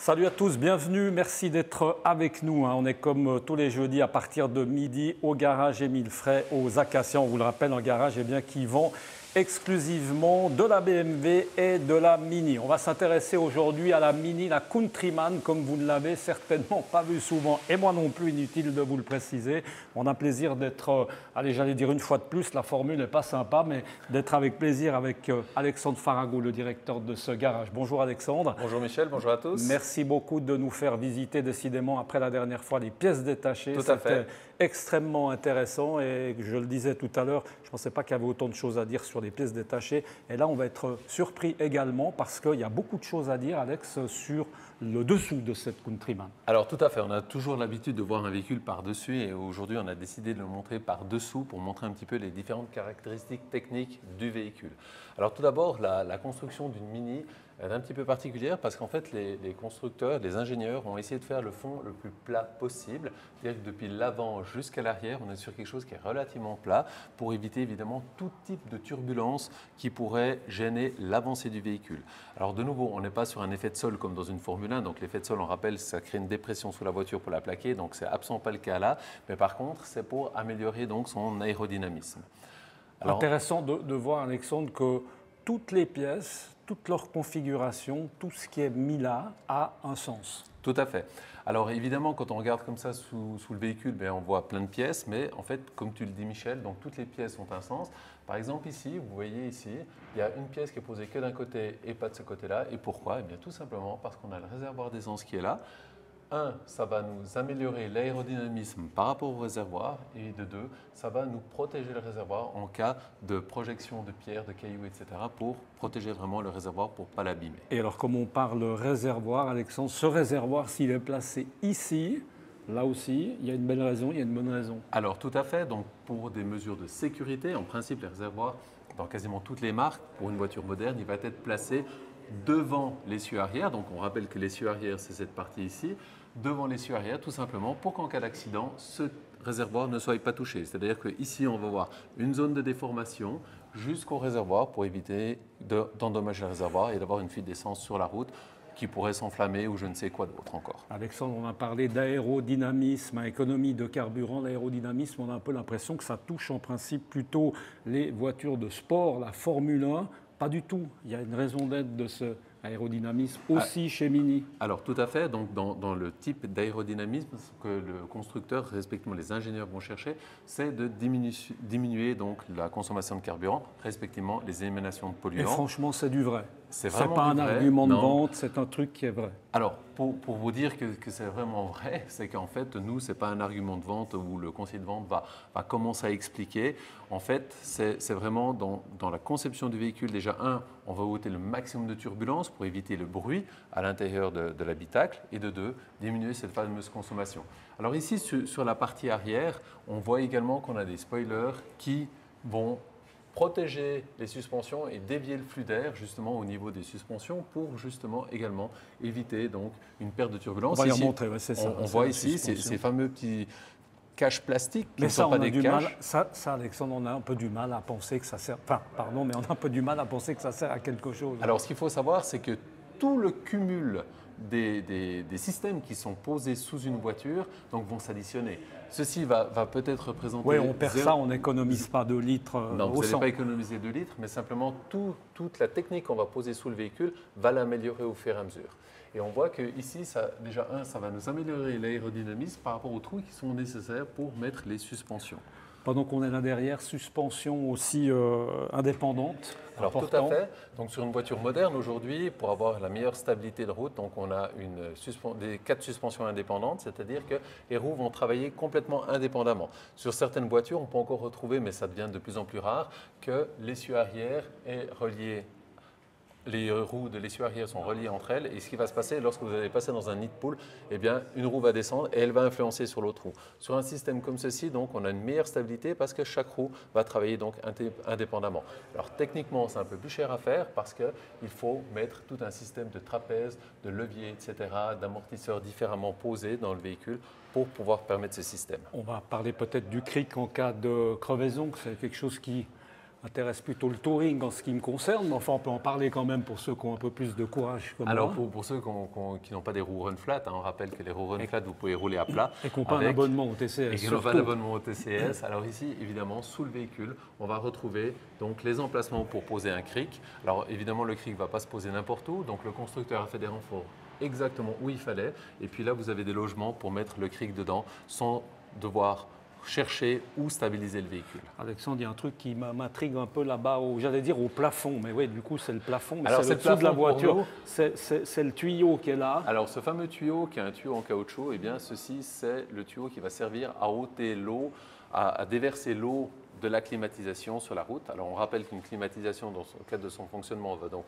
Salut à tous, bienvenue, merci d'être avec nous. On est comme tous les jeudis à partir de midi au garage Émile Frey aux Acacias. On vous le rappelle, un garage qui vend exclusivement de la BMW et de la Mini. On va s'intéresser aujourd'hui à la Mini, la Countryman, comme vous ne l'avez certainement pas vu souvent, et moi non plus, inutile de vous le préciser. On a plaisir d'être, j'allais dire une fois de plus, la formule n'est pas sympa, mais d'être avec plaisir avec Alexandre Farago, le directeur de ce garage. Bonjour Alexandre. Bonjour Michel, bonjour à tous. Merci beaucoup de nous faire visiter décidément après la dernière fois les pièces détachées. Tout à fait. C'était extrêmement intéressant et je le disais tout à l'heure, je ne pensais pas qu'il y avait autant de choses à dire sur les pièces détachées. Et là, on va être surpris également parce qu'il y a beaucoup de choses à dire, Alex, sur le dessous de cette Countryman. Alors tout à fait, on a toujours l'habitude de voir un véhicule par-dessus et aujourd'hui on a décidé de le montrer par-dessous pour montrer un petit peu les différentes caractéristiques techniques du véhicule. Alors tout d'abord, la construction d'une Mini est un petit peu particulière parce qu'en fait les constructeurs, les ingénieurs ont essayé de faire le fond le plus plat possible. C'est-à-dire que depuis l'avant jusqu'à l'arrière, on est sur quelque chose qui est relativement plat pour éviter évidemment tout type de turbulence qui pourrait gêner l'avancée du véhicule. Alors de nouveau, on n'est pas sur un effet de sol comme dans une Formule 1, donc l'effet de sol, on rappelle, ça crée une dépression sous la voiture pour la plaquer, donc c'est absolument pas le cas là. Mais par contre, c'est pour améliorer donc son aérodynamisme. Alors, intéressant de voir, Alexandre, que toutes les pièces, toute leur configuration, tout ce qui est mis là a un sens. Tout à fait. Alors évidemment, quand on regarde comme ça sous le véhicule, on voit plein de pièces, mais en fait, comme tu le dis Michel, donc toutes les pièces ont un sens. Par exemple ici, vous voyez ici, il y a une pièce qui est posée que d'un côté et pas de ce côté-là. Et pourquoi? Eh bien tout simplement parce qu'on a le réservoir d'essence qui est là. Un, ça va nous améliorer l'aérodynamisme par rapport au réservoir et de deux, ça va nous protéger le réservoir en cas de projection de pierres, de cailloux, etc. pour protéger vraiment le réservoir pour ne pas l'abîmer. Et alors comme on parle réservoir, Alexandre, ce réservoir s'il est placé ici, là aussi, il y a une belle raison, il y a une bonne raison. Alors tout à fait, donc pour des mesures de sécurité, en principe les réservoirs dans quasiment toutes les marques, pour une voiture moderne, il va être placé devant l'essieu arrière. Donc on rappelle que l'essieu arrière c'est cette partie ici, devant l'essieu arrière tout simplement pour qu'en cas d'accident, ce réservoir ne soit pas touché. C'est-à-dire qu'ici on va voir une zone de déformation jusqu'au réservoir pour éviter d'endommager le réservoir et d'avoir une fuite d'essence sur la route qui pourrait s'enflammer ou je ne sais quoi d'autre encore. Alexandre, on a parlé d'aérodynamisme, économie de carburant. L'aérodynamisme, on a un peu l'impression que ça touche en principe plutôt les voitures de sport, la Formule 1. Pas du tout. Il y a une raison d'être de ce aérodynamisme aussi chez Mini. Alors tout à fait, donc dans le type d'aérodynamisme, ce que le constructeur, respectivement les ingénieurs vont chercher, c'est de diminuer donc la consommation de carburant, respectivement les émanations de polluants. Et franchement, c'est du vrai. C'est pas un argument de vente, c'est un truc qui est vrai. Alors, pour vous dire que c'est vraiment vrai, c'est qu'en fait, nous, ce n'est pas un argument de vente où le conseiller de vente va commencer à expliquer. En fait, c'est vraiment dans la conception du véhicule, déjà, on va ôter le maximum de turbulence pour éviter le bruit à l'intérieur de l'habitacle, et de deux, diminuer cette fameuse consommation. Alors ici, sur la partie arrière, on voit également qu'on a des spoilers qui vont protéger les suspensions et dévier le flux d'air justement au niveau des suspensions pour justement également éviter donc une perte de turbulence. On va y remontrer, c'est ça. On voit ici ces fameux petits caches plastiques qui mais ne sont pas des caches. Ça, Alexandre, on a un peu du mal à penser que ça sert. Enfin, pardon, mais on a un peu du mal à penser que ça sert à quelque chose. Alors, ce qu'il faut savoir, c'est que tout le cumul des systèmes qui sont posés sous une voiture donc, vont s'additionner. Ceci va peut-être représenter… Oui, on perd ça, on n'économise pas 2 litres non, vous au 100. n'allez pas économiser 2 litres, mais simplement toute la technique qu'on va poser sous le véhicule va l'améliorer au fur et à mesure. Et on voit qu'ici, ça va nous améliorer l'aérodynamisme par rapport aux trous qui sont nécessaires pour mettre les suspensions. Pendant qu'on est là derrière, suspension aussi indépendante. Alors tout à fait. Donc sur une voiture moderne aujourd'hui, pour avoir la meilleure stabilité de route, donc on a des 4 suspensions indépendantes, c'est-à-dire que les roues vont travailler complètement indépendamment. Sur certaines voitures, on peut encore retrouver, mais ça devient de plus en plus rare, que l'essieu arrière est relié. Les roues de l'essieu arrière sont reliées entre elles et ce qui va se passer lorsque vous allez passer dans un nid de poule, eh bien, une roue va descendre et elle va influencer sur l'autre roue. Sur un système comme ceci, donc, on a une meilleure stabilité parce que chaque roue va travailler donc indépendamment. Alors techniquement, c'est un peu plus cher à faire parce qu'il faut mettre tout un système de trapèzes, de leviers, etc., d'amortisseurs différemment posés dans le véhicule pour pouvoir permettre ce système. On va parler peut-être du cric en cas de crevaison, c'est quelque chose qui intéresse plutôt le touring en ce qui me concerne, mais enfin on peut en parler quand même pour ceux qui ont un peu plus de courage comme Alors moi. pour ceux qui n'ont pas des roues run flat, on rappelle que les roues run flat, vous pouvez rouler à plat. Et qui n'ont pas un abonnement au TCS. Et qui n'ont pas d'abonnement au TCS. Alors ici, évidemment, sous le véhicule, on va retrouver donc les emplacements pour poser un cric. Alors évidemment, le cric ne va pas se poser n'importe où, donc le constructeur a fait des renforts exactement où il fallait. Et puis là, vous avez des logements pour mettre le cric dedans sans devoir chercher où stabiliser le véhicule. Alexandre, il y a un truc qui m'intrigue un peu là-bas, j'allais dire au plafond, mais oui, du coup c'est le plafond, mais c'est le dessous de la voiture, c'est le tuyau qui est là. Alors ce fameux tuyau qui est un tuyau en caoutchouc, eh bien ceci c'est le tuyau qui va servir à ôter l'eau, à déverser l'eau de la climatisation sur la route. Alors on rappelle qu'une climatisation, dans le cadre de son fonctionnement, on va donc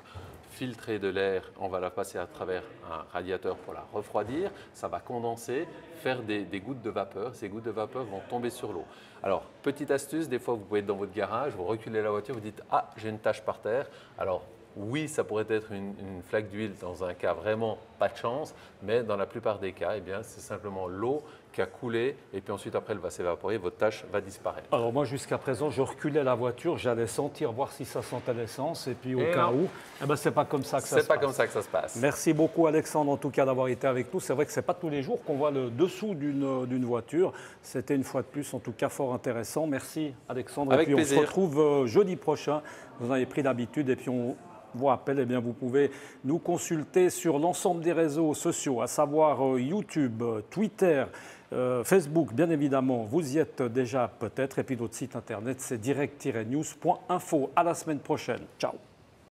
filtrer de l'air, on va la passer à travers un radiateur pour la refroidir, ça va condenser, faire des gouttes de vapeur, ces gouttes de vapeur vont tomber sur l'eau. Alors petite astuce, des fois vous pouvez être dans votre garage, vous reculez la voiture, vous dites « Ah, j'ai une tache par terre ». Alors oui, ça pourrait être une flaque d'huile dans un cas vraiment pas de chance, mais dans la plupart des cas, eh bien, c'est simplement l'eau qui a coulé et puis ensuite après elle va s'évaporer, votre tache va disparaître. Alors moi jusqu'à présent, je reculais la voiture, j'allais sentir, voir si ça sentait l'essence et puis au cas où, eh ben, c'est pas comme ça que ça se passe. C'est pas comme ça que ça se passe. Merci beaucoup Alexandre en tout cas d'avoir été avec nous. C'est vrai que c'est pas tous les jours qu'on voit le dessous d'une voiture. C'était une fois de plus en tout cas fort intéressant. Merci Alexandre. Avec et puis plaisir. On se retrouve jeudi prochain. Vous en avez pris l'habitude et puis on vous rappelle, eh bien, vous pouvez nous consulter sur l'ensemble des réseaux sociaux, à savoir YouTube, Twitter, Facebook, bien évidemment. Vous y êtes déjà peut-être. Et puis notre site internet, c'est direct-news.info. À la semaine prochaine. Ciao.